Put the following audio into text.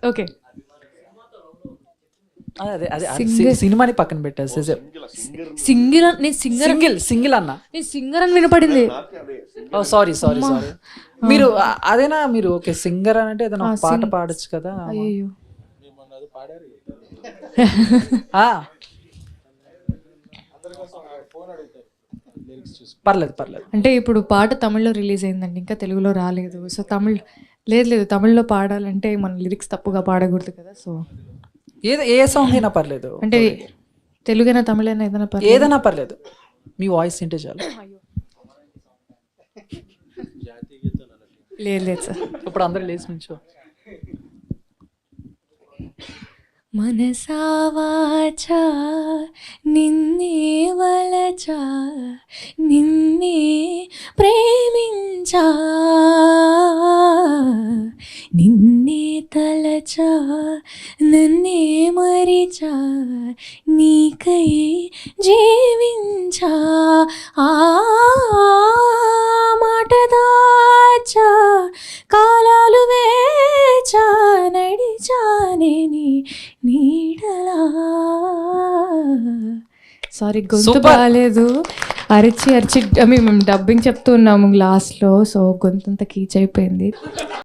Okay. అదే అదే Singer. సినిమాని పక్కన పెట్టేసి సింగిల్ నేను సింగర్ సింగిల్ అన్న. నేను సింగర్ అని వినపడింది. Sorry sorry sorry. మీరు అదేనా మీరు ఓకే సింగర్ అని అంటే ఏదైనా ఒక పాట పాడొచ్చు కదా. అయ్యో పర్లేదు పర్లేదు. అంటే ఇప్పుడు పాట తమిళ్లో రిలీజ్ అయిందండి, ఇంకా తెలుగులో రాలేదు. సో లేదు తమిళ్లో పాడాలంటే మన లిరిక్స్ తప్పుగా పాడకూడదు కదా. సో ఏ సాంగ్ అయినా పర్లేదు, అంటే తెలుగైనా తమిళైనా ఏదైనా పర్లేదు. ఏదైనా పర్లేదు, మీ వాయిస్ వింటే చాలు. లేదు సార్. ఇప్పుడు అందరూ లేచి నుంచో. మనసా వాచా నిన్నే వలచా నిన్నే ప్రేమించా నిన్నే తలచా నన్నే మరిచా నీకై జీవించా ఆ మాట దాచా కాలాలు వేచా నడిచానే నీడలా. సారీ గొంతు బాగాలేదు, అరిచి మేము డబ్బింగ్ చెప్తూ ఉన్నాము లాస్ట్లో, సో గొంతంతా కీచ్ అయిపోయింది.